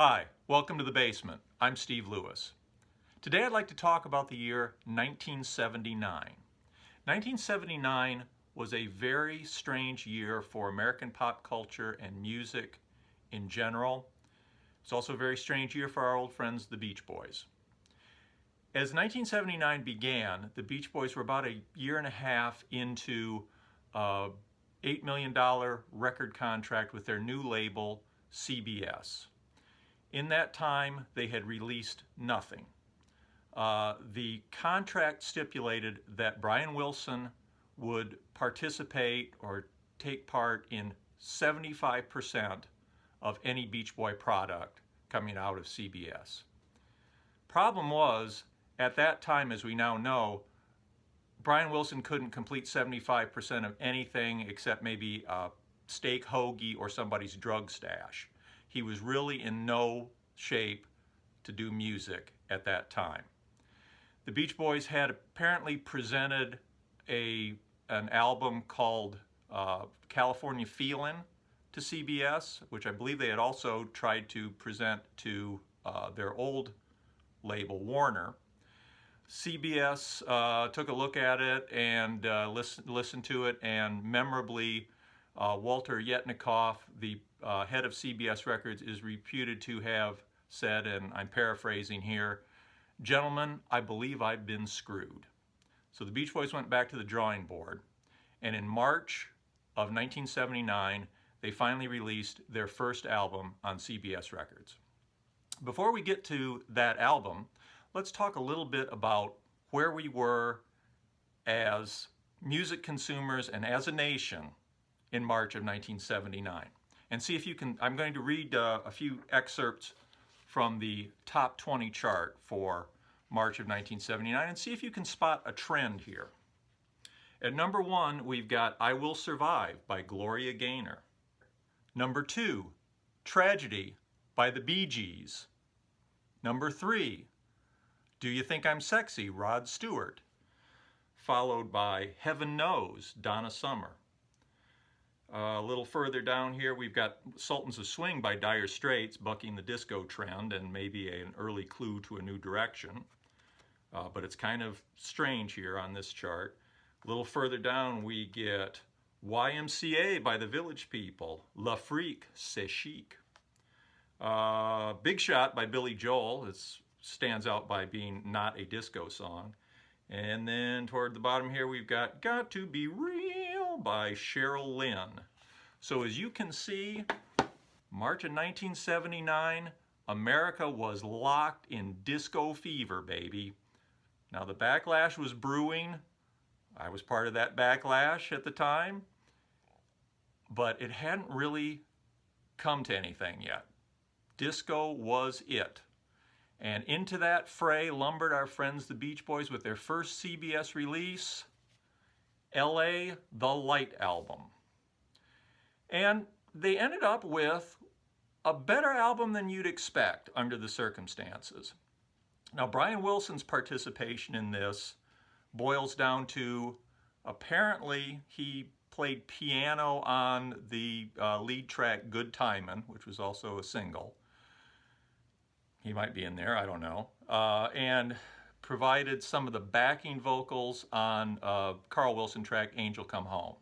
Hi, welcome to the basement. I'm Steve Lewis. Today I'd like to talk about the year 1979. 1979 was a very strange year for American pop culture and music in general. It's also a very strange year for our old friends, the Beach Boys. As 1979 began, the Beach Boys were about a year and a half into a $8 million record contract with their new label, CBS. In that time, they had released nothing. The contract stipulated that Brian Wilson would participate or take part in 75% of any Beach Boy product coming out of CBS. Problem was, at that time, as we now know, Brian Wilson couldn't complete 75% of anything except maybe a steak hoagie or somebody's drug stash. He was really in no shape to do music at that time. The Beach Boys had apparently presented an album called California Feelin' to CBS, which I believe they had also tried to present to their old label, Warner. CBS took a look at it and listened to it, and memorably, Walter Yetnikoff, the head of CBS Records, is reputed to have said, and I'm paraphrasing here, "Gentlemen, I believe I've been screwed." So the Beach Boys went back to the drawing board, and in March of 1979, they finally released their first album on CBS Records. Before we get to that album, let's talk a little bit about where we were as music consumers and as a nation in March of 1979. And see if you can, I'm going to read a few excerpts from the top 20 chart for March of 1979 and see if you can spot a trend here. At number 1, we've got I Will Survive by Gloria Gaynor. Number 2, Tragedy by the Bee Gees. Number 3, Do You Think I'm Sexy, Rod Stewart. Followed by Heaven Knows, Donna Summer. A little further down here, we've got Sultans of Swing by Dire Straits, bucking the disco trend and maybe an early clue to a new direction. But it's kind of strange here on this chart. A little further down, we get YMCA by the Village People, L'Afrique, C'est Chic. Big Shot by Billy Joel. It stands out by being not a disco song. And then toward the bottom here, we've got Got to Be Real by Cheryl Lynn. So as you can see, March of 1979, America was locked in disco fever, baby. Now the backlash was brewing. I was part of that backlash at the time, but it hadn't really come to anything yet. Disco was it. And into that fray lumbered our friends the Beach Boys with their first CBS release, L.A. The Light Album. And they ended up with a better album than you'd expect under the circumstances. Now, Brian Wilson's participation in this boils down to, apparently he played piano on the lead track Good Timin', which was also a single. He might be in there, I don't know. And provided some of the backing vocals on Carl Wilson track Angel Come Home.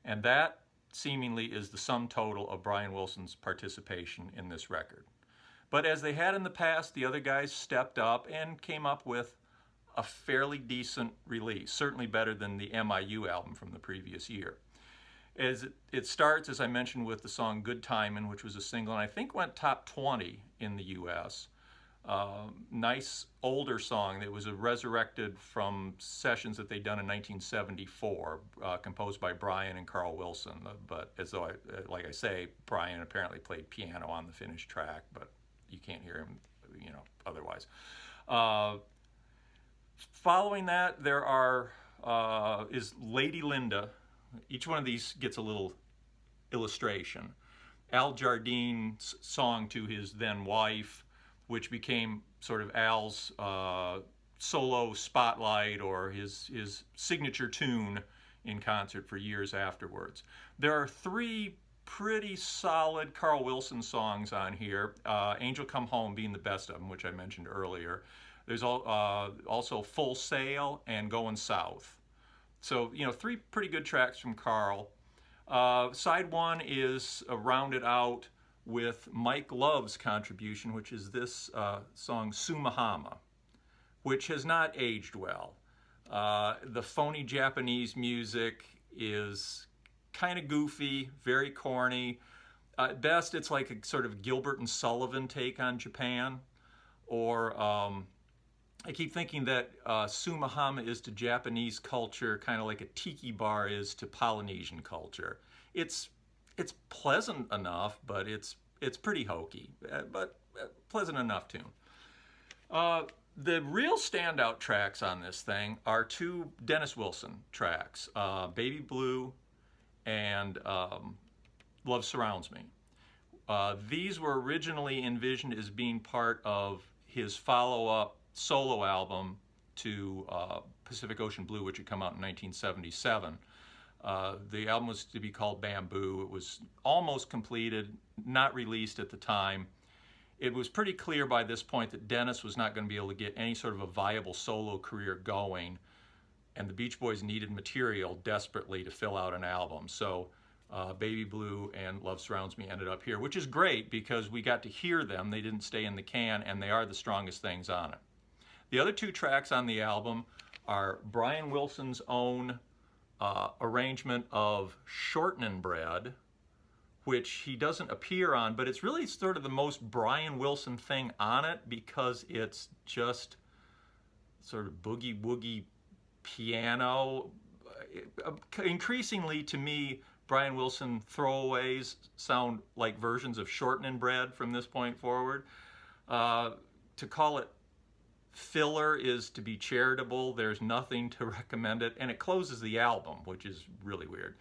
And that seemingly is the sum total of Brian Wilson's participation in this record. But as they had in the past, the other guys stepped up and came up with a fairly decent release, certainly better than the MIU album from the previous year. As it starts, as I mentioned, with the song Good Timin', which was a single, and I think went top 20 in the US. Nice older song that was resurrected from sessions that they'd done in 1974, composed by Brian and Carl Wilson. But as though, like I say, Brian apparently played piano on the finished track, but you can't hear him, otherwise. Following that, there is Lady Linda. Each one of these gets a little illustration. Al Jardine's song to his then wife, which became sort of Al's solo spotlight or his signature tune in concert for years afterwards. There are 3 pretty solid Carl Wilson songs on here. Angel Come Home being the best of them, which I mentioned earlier. There's also Full Sail and Going South. So, you know, 3 pretty good tracks from Carl. Side 1 is rounded out with Mike Love's contribution, which is this song, Sumahama, which has not aged well. The phony Japanese music is kind of goofy, very corny. At best, it's like a sort of Gilbert and Sullivan take on Japan. Or I keep thinking that Sumahama is to Japanese culture kind of like a tiki bar is to Polynesian culture. It's pleasant enough, but it's pretty hokey, but pleasant enough tune. The real standout tracks on this thing are 2 Dennis Wilson tracks, Baby Blue and Love Surrounds Me. These were originally envisioned as being part of his follow-up solo album to Pacific Ocean Blue, which had come out in 1977. The album was to be called Bamboo. It was almost completed, not released at the time. It was pretty clear by this point that Dennis was not going to be able to get any sort of a viable solo career going, and the Beach Boys needed material desperately to fill out an album. So Baby Blue and Love Surrounds Me ended up here, which is great because we got to hear them. They didn't stay in the can, and they are the strongest things on it. The other 2 tracks on the album are Brian Wilson's own arrangement of Shortenin' Bread, which he doesn't appear on, but it's really sort of the most Brian Wilson thing on it because it's just sort of boogie-woogie piano. Increasingly, to me, Brian Wilson throwaways sound like versions of Shortenin' Bread from this point forward. To call it filler is to be charitable. There's nothing to recommend it, and it closes the album, which is really weird.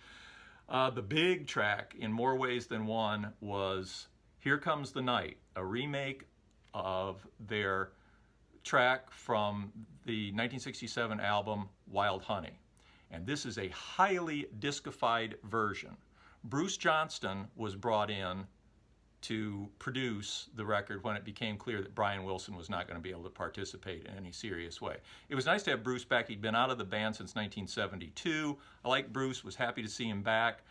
The big track, in more ways than one, was Here Comes the Night, a remake of their track from the 1967 album Wild Honey. And this is a highly discofied version. Bruce Johnston was brought in to produce the record when it became clear that Brian Wilson was not going to be able to participate in any serious way. It was nice to have Bruce back. He'd been out of the band since 1972. I like Bruce, was happy to see him back.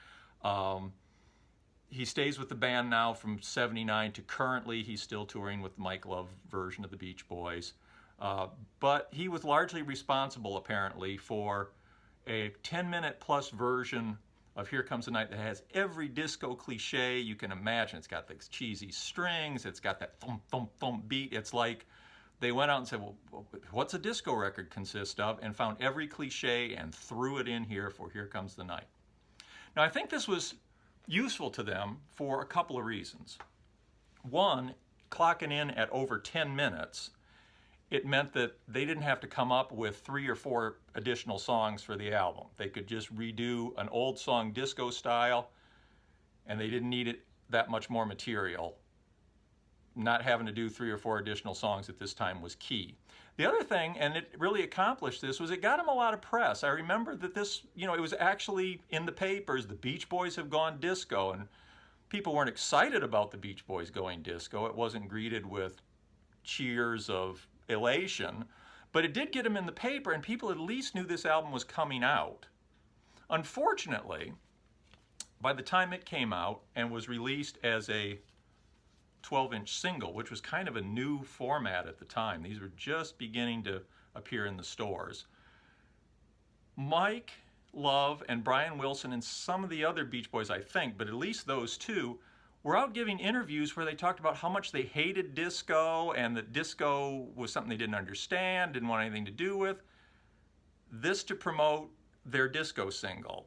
He stays with the band now from 79 to currently. He's still touring with the Mike Love version of the Beach Boys. But he was largely responsible, apparently, for a 10-minute plus version of Here Comes the Night that has every disco cliche you can imagine. It's got the cheesy strings, it's got that thump, thump, thump beat. It's like they went out and said, well, what's a disco record consist of? And found every cliche and threw it in here for Here Comes the Night. Now, I think this was useful to them for a couple of reasons. One, clocking in at over 10 minutes, it meant that they didn't have to come up with 3 or 4 additional songs for the album. They could just redo an old song disco style, and they didn't need it that much more material. Not having to do 3 or 4 additional songs at this time was key. The other thing, and it really accomplished this, was it got them a lot of press. I remember that this, it was actually in the papers, the Beach Boys have gone disco, and people weren't excited about the Beach Boys going disco. It wasn't greeted with cheers of elation, but it did get them in the paper, and people at least knew this album was coming out. Unfortunately, by the time it came out and was released as a 12-inch single, which was kind of a new format at the time, these were just beginning to appear in the stores, Mike Love and Brian Wilson and some of the other Beach Boys, I think, but at least those 2, were out giving interviews where they talked about how much they hated disco and that disco was something they didn't understand, didn't want anything to do with. This to promote their disco single.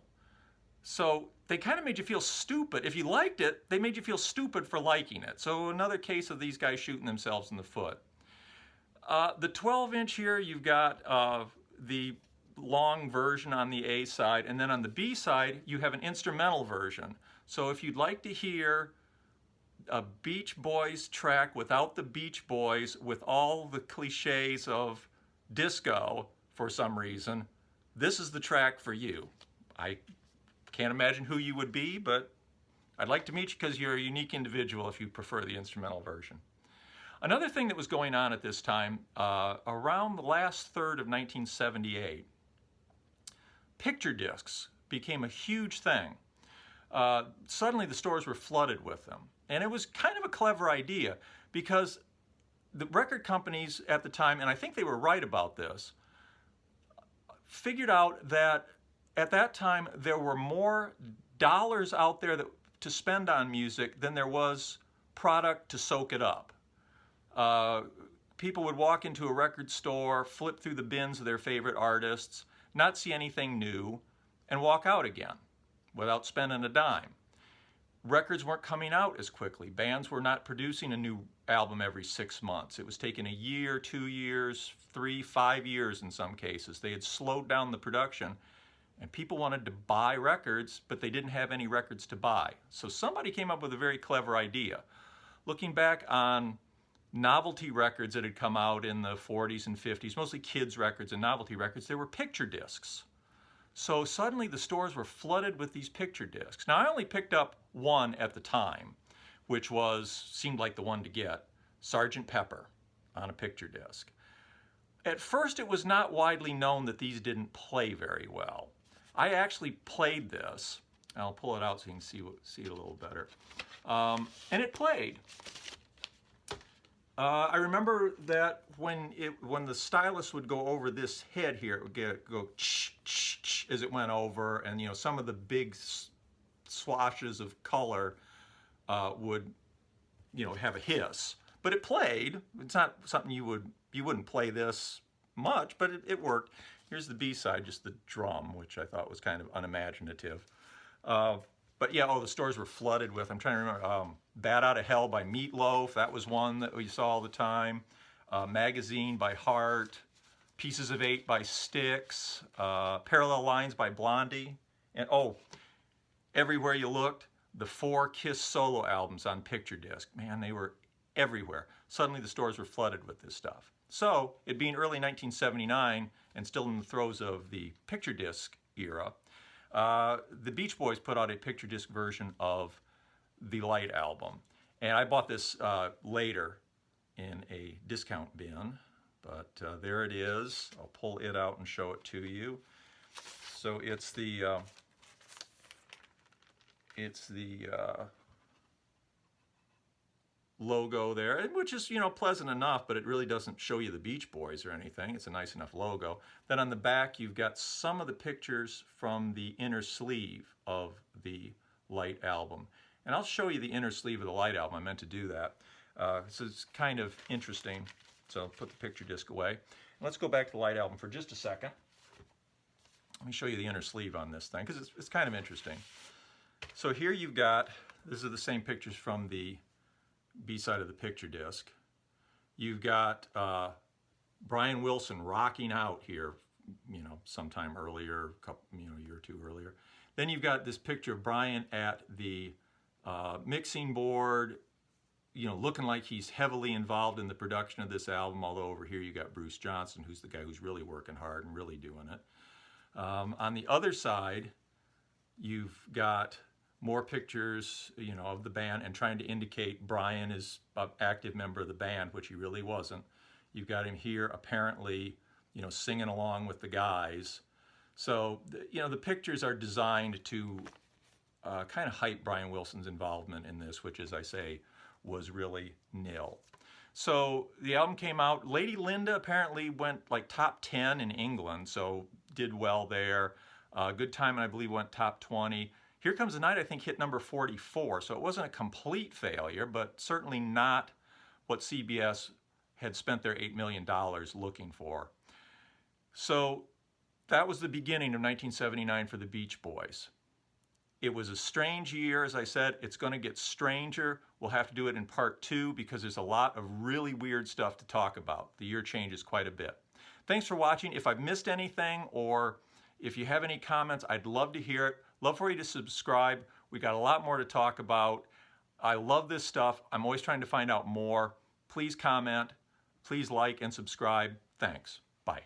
So they kind of made you feel stupid. If you liked it, they made you feel stupid for liking it. So another case of these guys shooting themselves in the foot. The 12-inch here, you've got the long version on the A side, and then on the B side, you have an instrumental version. So if you'd like to hear a Beach Boys track without the Beach Boys, with all the cliches of disco for some reason, this is the track for you. I can't imagine who you would be, but I'd like to meet you because you're a unique individual if you prefer the instrumental version. Another thing that was going on at this time, around the last third of 1978, picture discs became a huge thing. Suddenly the stores were flooded with them. And it was kind of a clever idea because the record companies at the time, and I think they were right about this, figured out that at that time there were more dollars out there to spend on music than there was product to soak it up. People would walk into a record store, flip through the bins of their favorite artists, not see anything new, and walk out again without spending a dime. Records weren't coming out as quickly. Bands were not producing a new album every 6 months. It was taking a year, 2 years, 3, 5 years in some cases. They had slowed down the production, and people wanted to buy records, but they didn't have any records to buy. So somebody came up with a very clever idea. Looking back on novelty records that had come out in the 40s and 50s, mostly kids' records and novelty records, there were picture discs. So suddenly the stores were flooded with these picture discs. Now I only picked up one at the time, which seemed like the one to get, Sgt. Pepper on a picture disc. At first it was not widely known that these didn't play very well. I actually played this. I'll pull it out so you can see it a little better. And it played. I remember that when the stylus would go over this head here, it would go ch as it went over, and some of the big swashes of color would have a hiss. But it played. It's not something you wouldn't play this much, but it worked. Here's the B-side, just the drum, which I thought was kind of unimaginative. But yeah, the stores were flooded with, I'm trying to remember, Bat Out of Hell by Meatloaf, that was one that we saw all the time. Magazine by Heart, Pieces of Eight by Styx, Parallel Lines by Blondie, and everywhere you looked, the 4 Kiss solo albums on picture disc. Man, they were everywhere. Suddenly the stores were flooded with this stuff. So, it being early 1979 and still in the throes of the picture disc era, the Beach Boys put out a picture disc version of the Light album. And I bought this later in a discount bin, but there it is. I'll pull it out and show it to you. So it's the logo there, which is pleasant enough, but it really doesn't show you the Beach Boys or anything. It's a nice enough logo. Then on the back you've got some of the pictures from the inner sleeve of the Light album. And I'll show you the inner sleeve of the Light album. I meant to do that. So it's kind of interesting. So I'll put the picture disc away. And let's go back to the Light album for just a second. Let me show you the inner sleeve on this thing, because it's kind of interesting. So here you've got, these are the same pictures from the B-side of the picture disc. You've got Brian Wilson rocking out here, sometime earlier, a year or two earlier. Then you've got this picture of Brian at the mixing board, looking like he's heavily involved in the production of this album, although over here you got Bruce Johnson, who's the guy who's really working hard and really doing it. On the other side, you've got more pictures, of the band, and trying to indicate Brian is an active member of the band, which he really wasn't. You've got him here apparently, singing along with the guys. So, the pictures are designed to kind of hype Brian Wilson's involvement in this, which, as I say, was really nil. So the album came out. Lady Linda apparently went like top 10 in England, so did well there. Good Time, I believe, went top 20. Here Comes the Night, I think, hit number 44, so it wasn't a complete failure, but certainly not what CBS had spent their $8 million looking for. So that was the beginning of 1979 for the Beach Boys. It was a strange year, as I said. It's going to get stranger. We'll have to do it in part 2 because there's a lot of really weird stuff to talk about. The year changes quite a bit. Thanks for watching. If I've missed anything or if you have any comments, I'd love to hear it. Love for you to subscribe. We got a lot more to talk about. I love this stuff. I'm always trying to find out more. Please comment. Please like and subscribe. Thanks. Bye.